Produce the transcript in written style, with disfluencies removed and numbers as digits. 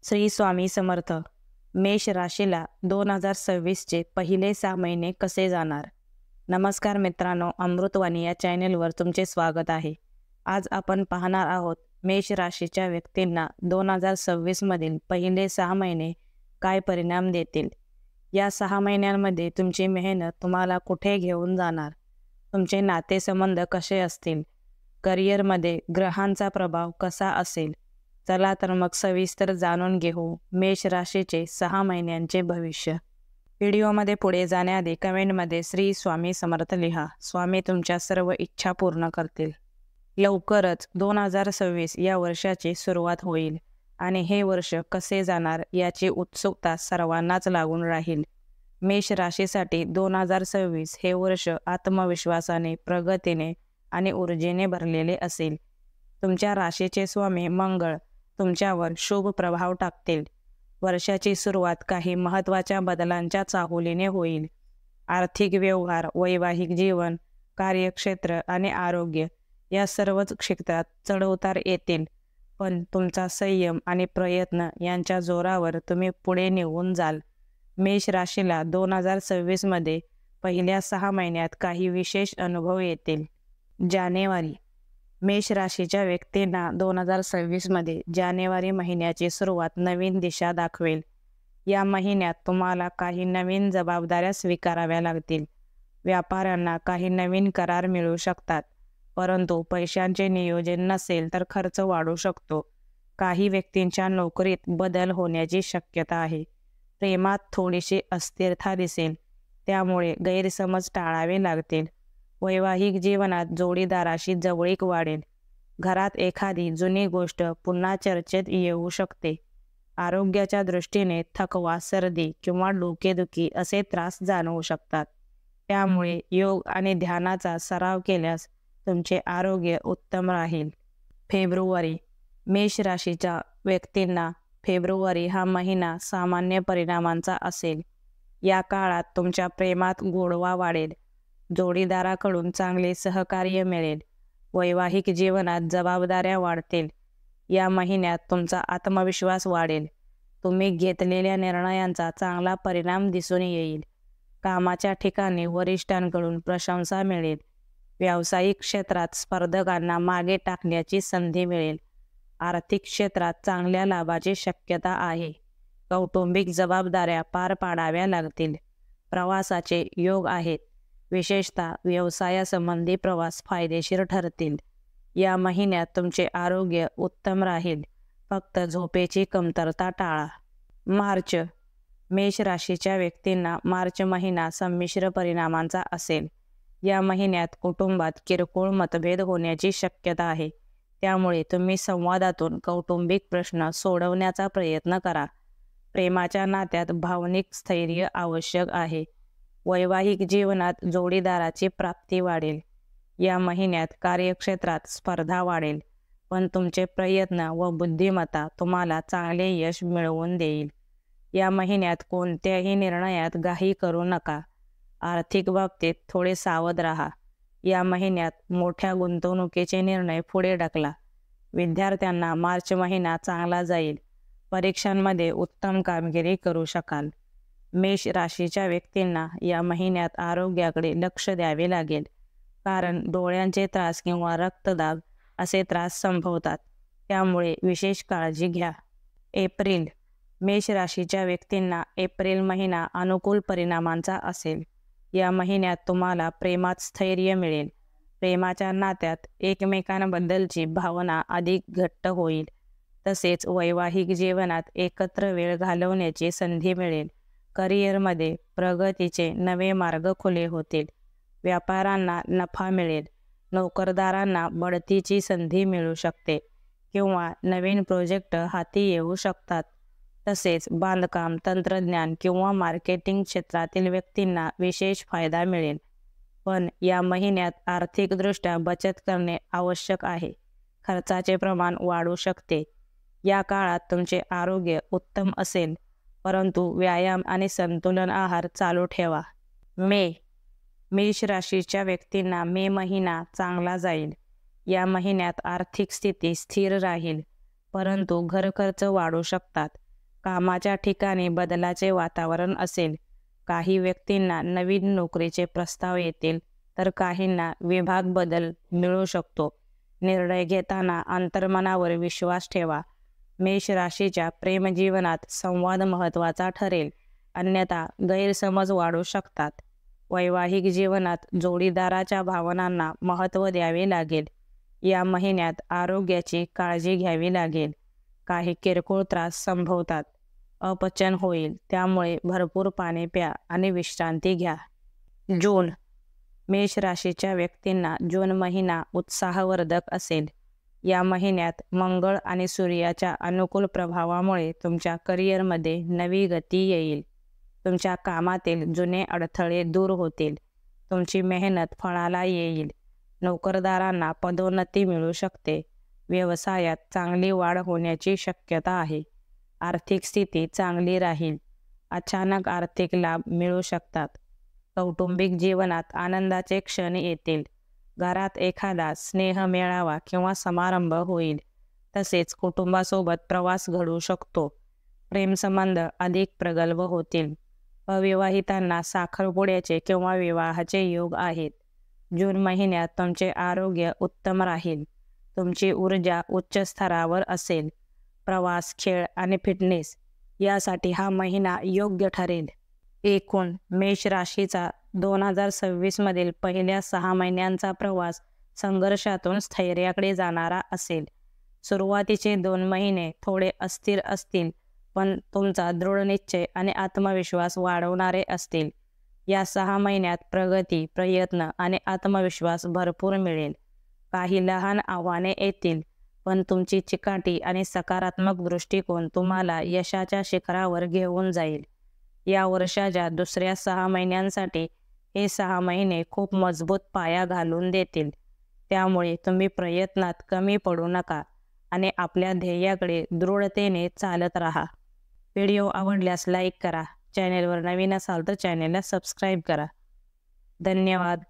श्री स्वामी समर्थ. मेष राशीला 2026चे पहिले 6 महिने कसे जाणार? नमस्कार मित्रांनो, अमृतवाणी या चॅनेलवर तुमचे स्वागत आहे. आज आपण पाहणार आहोत मेष राशीच्या व्यक्तींना 2026 मधील पहिले 6 महिने काय परिणाम देतील. या 6 महिन्यांमध्ये तुमची मेहनत तुम्हाला कुठे घेऊन जाणार, तुमचे नातेसंबंध कसे असतील, करिअरमध्ये ग्रहांचा प्रभाव कसा असेल. चला तर मग सविस्तर जाणून घेऊ मेष राशीचे 6 महिन्यांचे भविष्य. व्हिडिओमध्ये पुढे जाण्याआधी कमेंटमध्ये श्री स्वामी समर्थ लिहा. स्वामी तुमच्या सर्व इच्छा पूर्ण करतील. लवकरच 2026 या वर्षाची सुरुवात होईल आणि हे वर्ष कसे जाणार याची उत्सुकता सर्वांनाच लागून राहील. मेष राशीसाठी 2026 हे वर्ष आत्मविश्वासाने, प्रगतीने आणि ऊर्जेने भरलेले असेल. तुमच्या राशीचे स्वामी मंगळ तुमच्यावर शुभ प्रभाव टाकतील. वर्षाची सुरुवात काही महत्त्वाच्या बदलांच्या चाहुलीने होईल. आर्थिक व्यवहार, वैवाहिक जीवन, कार्यक्षेत्र आणि आरोग्य या सर्वच क्षेत्रात चढउतार येतील. पण तुमचा संयम आणि प्रयत्न यांच्या जोरावर तुम्ही पुढे निघून जाल. मेष राशीला 2026 मध्ये पहिल्या 6 महिन्यात काही विशेष अनुभव येतील. जानेवारी. मेष राशीच्या व्यक्तींना 2026 मध्ये जानेवारी महिन्याची सुरुवात नवीन दिशा दाखवेल. या महिन्यात तुम्हाला काही नवीन जबाबदाऱ्या स्वीकाराव्या लागतील. व्यापाऱ्यांना काही नवीन करार मिळू शकतात, परंतु पैशांचे नियोजन नसेल तर खर्च वाढू शकतो. काही व्यक्तींच्या नोकरीत बदल होण्याची शक्यता आहे. प्रेमात थोडीशी अस्थिरता दिसेल, त्यामुळे गैरसमज टाळावे लागतील. वैवाहिक जीवनात जोडीदाराशी जवळीक वाढेल. घरात एखादी जुनी गोष्ट पुन्हा चर्चेत येऊ शकते. आरोग्याच्या दृष्टीने थकवा, सर्दी किंवा डोकेदुखी असे त्रास जाणवू शकतात. त्यामुळे योग आणि ध्यानाचा सराव केल्यास तुमचे आरोग्य उत्तम राहील. फेब्रुवारी. मेष राशीच्या व्यक्तींना फेब्रुवारी हा महिना सामान्य परिणामांचा असेल. या काळात तुमच्या प्रेमात गोडवा वाढेल. जोडीदाराकडून चांगले सहकार्य मिळेल. वैवाहिक जीवनात जबाबदाऱ्या वाढतील. या महिन्यात तुमचा आत्मविश्वास वाढेल. तुम्ही घेतलेल्या निर्णयांचा चांगला परिणाम दिसून येईल. कामाच्या ठिकाणी वरिष्ठांकडून प्रशंसा मिळेल. व्यावसायिक क्षेत्रात स्पर्धकांना मागे टाकण्याची संधी मिळेल. आर्थिक क्षेत्रात चांगल्या लाभाची शक्यता आहे. कौटुंबिक जबाबदाऱ्या पार पाडाव्या लागतील. प्रवासाचे योग आहेत. विशेषतः व्यवसायासंबंधी प्रवास फायदेशीर ठरतील. या महिन्यात तुमचे आरोग्य उत्तम राहील. फक्त झोपेची कमतरता टाळा. मार्च. मेष राशीच्या व्यक्तींना मार्च महिना संमिश्र परिणामांचा असेल. या महिन्यात कुटुंबात किरकोळ मतभेद होण्याची शक्यता आहे. त्यामुळे तुम्ही संवादातून कौटुंबिक प्रश्न सोडवण्याचा प्रयत्न करा. प्रेमाच्या नात्यात भावनिक स्थैर्य आवश्यक आहे. वैवाहिक जीवनात जोडीदाराची प्राप्ती वाढेल. या महिन्यात कार्यक्षेत्रात स्पर्धा वाढेल, पण तुमचे प्रयत्न व बुद्धिमत्ता तुम्हाला चांगले यश मिळवून देईल. या महिन्यात कोणत्याही निर्णयात घाई करू नका. आर्थिक बाबतीत थोडे सावध राहा. या महिन्यात मोठ्या गुंतवणुकीचे निर्णय पुढे ढकला. विद्यार्थ्यांना मार्च महिना चांगला जाईल. परीक्षांमध्ये उत्तम कामगिरी करू शकाल. मेष राशीच्या व्यक्तींना या महिन्यात आरोग्याकडे लक्ष द्यावे लागेल, कारण डोळ्यांचे त्रास किंवा रक्तदाब असे त्रास संभवतात. त्यामुळे विशेष काळजी घ्या. एप्रिल. मेष राशीच्या व्यक्तींना एप्रिल महिना अनुकूल परिणामांचा असेल. या महिन्यात तुम्हाला प्रेमात स्थैर्य मिळेल. प्रेमाच्या नात्यात एकमेकांबद्दलची भावना अधिक घट्ट होईल. तसेच वैवाहिक जीवनात एकत्र वेळ घालवण्याची संधी मिळेल. करिअरमध्ये प्रगतीचे नवे मार्ग खुले होतील. व्यापाऱ्यांना नफा मिळेल. नोकरदारांना बढतीची संधी मिळू शकते किंवा नवीन प्रोजेक्ट हाती येऊ शकतात. तसेच बांधकाम, तंत्रज्ञान किंवा मार्केटिंग क्षेत्रातील व्यक्तींना विशेष फायदा मिळेल. पण या महिन्यात आर्थिकदृष्ट्या बचत करणे आवश्यक आहे. खर्चाचे प्रमाण वाढू शकते. या काळात तुमचे आरोग्य उत्तम असेल, परंतु व्यायाम आणि संतुलन आहार चालू ठेवा. मेष राशीच्या व्यक्तींना मे महिना चांगला जाईल. या महिन्यात आर्थिक स्थिती स्थिर राहील, परंतु घर खर्च वाढू शकतात. कामाच्या ठिकाणी बदलाचे वातावरण असेल. काही व्यक्तींना नवीन नोकरीचे प्रस्ताव येतील, तर काहींना विभाग बदल मिळू शकतो. निर्णय घेताना अंतर्मनावर विश्वास ठेवा. मेष राशीच्या प्रेमजीवनात संवाद महत्त्वाचा ठरेल, अन्यथा गैरसमज वाढू शकतात. वैवाहिक जीवनात जोडीदाराच्या भावनांना महत्त्व द्यावे लागेल. या महिन्यात आरोग्याची काळजी घ्यावी लागेल. काही किरकोळ त्रास संभवतात. अपचन होईल, त्यामुळे भरपूर पाणी प्या आणि विश्रांती घ्या. जून. मेष राशीच्या व्यक्तींना जून महिना उत्साहवर्धक असेल. या महिन्यात मंगळ आणि सूर्याच्या अनुकूल प्रभावामुळे तुमच्या करिअरमध्ये नवी गती येईल. तुमच्या कामातील जुने अडथळे दूर होतील. तुमची मेहनत फळाला येईल. नोकरदारांना पदोन्नती मिळू शकते. व्यवसायात चांगली वाढ होण्याची शक्यता आहे. आर्थिक स्थिती चांगली राहील. अचानक आर्थिक लाभ मिळू शकतात. कौटुंबिक जीवनात आनंदाचे क्षण येतील. घरात एखादा स्नेह मेळावा किंवा समारंभ होईल. तसेच कुटुंबासोबत प्रवास घडू शकतो. प्रेमसंबंध अधिक प्रगल्भ होतील. अविवाहितांना साखरपुड्याचे किंवा विवाहाचे योग आहेत. जून महिन्यात तुमचे आरोग्य उत्तम राहील. तुमची ऊर्जा उच्च स्तरावर असेल. प्रवास, खेळ आणि फिटनेस यासाठी हा महिना योग्य ठरेल. एकूण मेष राशीचा 2026 मधील पहिल्या 6 महिन्यांचा प्रवास संघर्षातून स्थैर्याकडे जाणारा असेल. सुरुवातीचे 2 महिने थोडे अस्थिर असतील, पण तुमचा दृढनिश्चय आणि आत्मविश्वास वाढवणारे असतील. या 6 महिन्यात प्रगती, प्रयत्न आणि आत्मविश्वास भरपूर मिळेल. काही लहान आव्हाने येतील, पण तुमची चिकाटी आणि सकारात्मक दृष्टिकोन तुम्हाला यशाच्या शिखरावर घेऊन जाईल. या वर्षाच्या दुसऱ्या 6 महिन्यांसाठी हे 6 महिने खूप मजबूत पाया घालून देतील. त्यामुळे तुम्ही प्रयत्नात कमी पडू नका आणि आपल्या ध्येयाकडे दृढतेने चालत राहा. व्हिडिओ आवडल्यास लाईक करा. चॅनेलवर नवीन असाल तर चॅनेलला सबस्क्राईब करा. धन्यवाद.